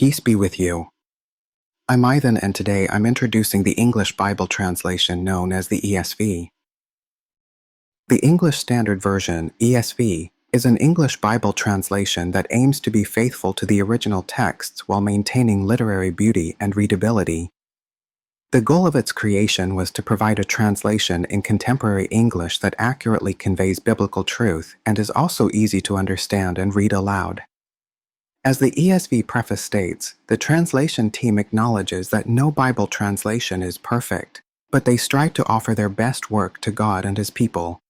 Peace be with you. I'm Ivan, and today I'm introducing the English Bible translation known as the ESV. The English Standard Version, ESV, is an English Bible translation that aims to be faithful to the original texts while maintaining literary beauty and readability. The goal of its creation was to provide a translation in contemporary English that accurately conveys biblical truth and is also easy to understand and read aloud. As the ESV preface states, the translation team acknowledges that no Bible translation is perfect, but they strive to offer their best work to God and His people.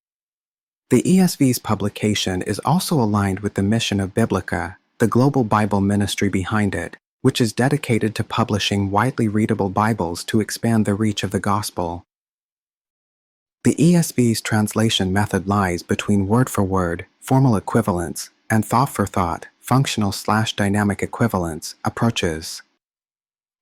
The ESV's publication is also aligned with the mission of Biblica, the global Bible ministry behind it, which is dedicated to publishing widely readable Bibles to expand the reach of the gospel. The ESV's translation method lies between word-for-word, formal equivalence, and thought-for-thought, functional/dynamic equivalence approaches.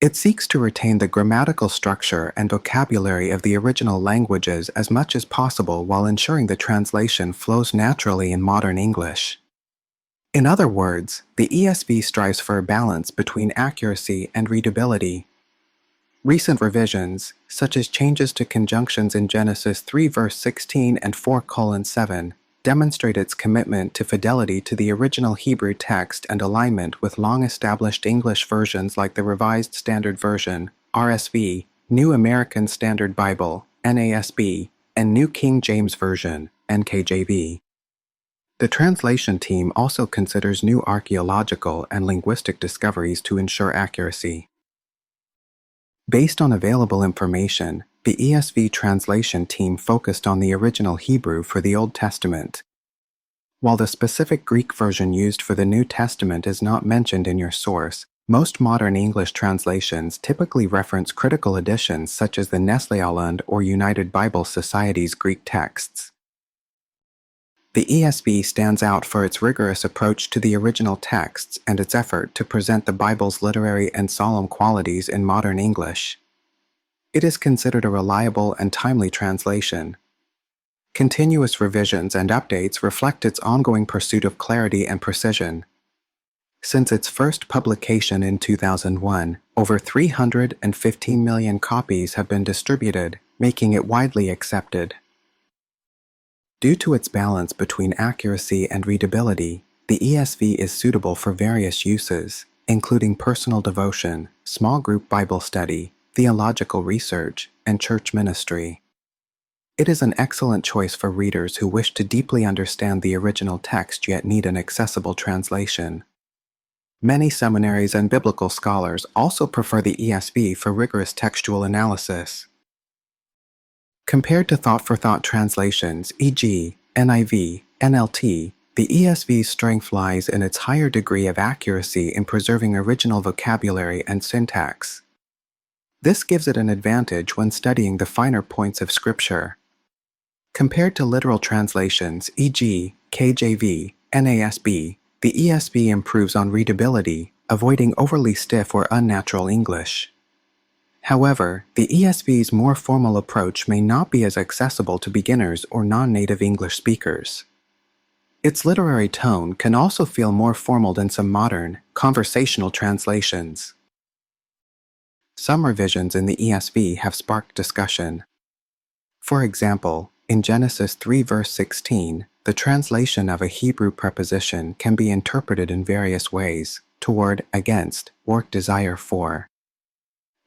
It seeks to retain the grammatical structure and vocabulary of the original languages as much as possible while ensuring the translation flows naturally in modern English. In other words, the ESV strives for a balance between accuracy and readability. Recent revisions, such as changes to conjunctions in Genesis 3 verse 16 and 4:7, demonstrate its commitment to fidelity to the original Hebrew text and alignment with long-established English versions like the Revised Standard Version, RSV, New American Standard Bible, NASB, and New King James Version, NKJV. The translation team also considers new archaeological and linguistic discoveries to ensure accuracy. Based on available information, the ESV translation team focused on the original Hebrew for the Old Testament. While the specific Greek version used for the New Testament is not mentioned in your source, most modern English translations typically reference critical editions such as the Nestle-Aland or United Bible Society's Greek texts. The ESV stands out for its rigorous approach to the original texts and its effort to present the Bible's literary and solemn qualities in modern English. It is considered a reliable and timely translation. Continuous revisions and updates reflect its ongoing pursuit of clarity and precision. Since its first publication in 2001, over 315 million copies have been distributed, making it widely accepted. Due to its balance between accuracy and readability, the ESV is suitable for various uses, including personal devotion, small group Bible study, theological research, and church ministry. It is an excellent choice for readers who wish to deeply understand the original text yet need an accessible translation. Many seminaries and biblical scholars also prefer the ESV for rigorous textual analysis. Compared to thought-for-thought translations, e.g., NIV, NLT, the ESV's strength lies in its higher degree of accuracy in preserving original vocabulary and syntax. This gives it an advantage when studying the finer points of Scripture. Compared to literal translations, e.g., KJV, NASB, the ESV improves on readability, avoiding overly stiff or unnatural English. However, the ESV's more formal approach may not be as accessible to beginners or non-native English speakers. Its literary tone can also feel more formal than some modern, conversational translations. Some revisions in the ESV have sparked discussion. For example, in Genesis 3 verse 16, the translation of a Hebrew preposition can be interpreted in various ways, toward, against, or desire for.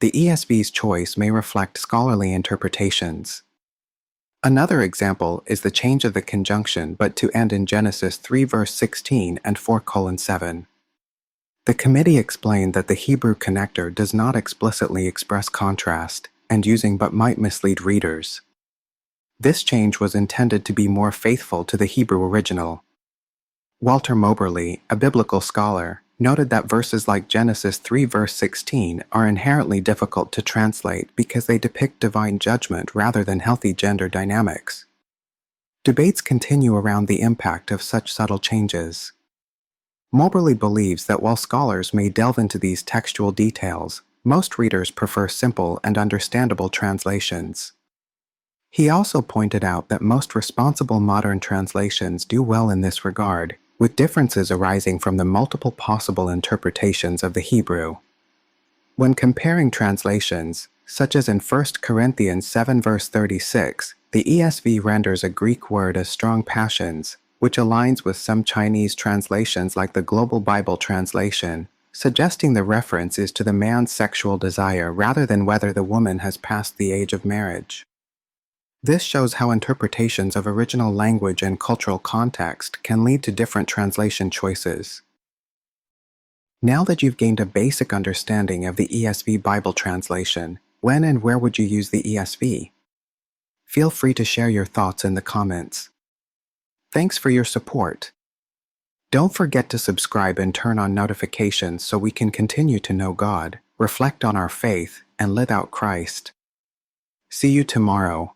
The ESV's choice may reflect scholarly interpretations. Another example is the change of the conjunction but to end in Genesis 3 verse 16 and 4:7. The committee explained that the Hebrew connector does not explicitly express contrast, and using but might mislead readers. This change was intended to be more faithful to the Hebrew original. Walter Moberly, a biblical scholar, noted that verses like Genesis 3 verse 16 are inherently difficult to translate because they depict divine judgment rather than healthy gender dynamics. Debates continue around the impact of such subtle changes. Moberly believes that while scholars may delve into these textual details, most readers prefer simple and understandable translations. He also pointed out that most responsible modern translations do well in this regard, with differences arising from the multiple possible interpretations of the Hebrew. When comparing translations, such as in 1 Corinthians 7 verse 36, the ESV renders a Greek word as strong passions, which aligns with some Chinese translations like the Global Bible Translation, suggesting the reference is to the man's sexual desire rather than whether the woman has passed the age of marriage. This shows how interpretations of original language and cultural context can lead to different translation choices. Now that you've gained a basic understanding of the ESV Bible translation, when and where would you use the ESV? Feel free to share your thoughts in the comments. Thanks for your support. Don't forget to subscribe and turn on notifications so we can continue to know God, reflect on our faith, and live out Christ. See you tomorrow.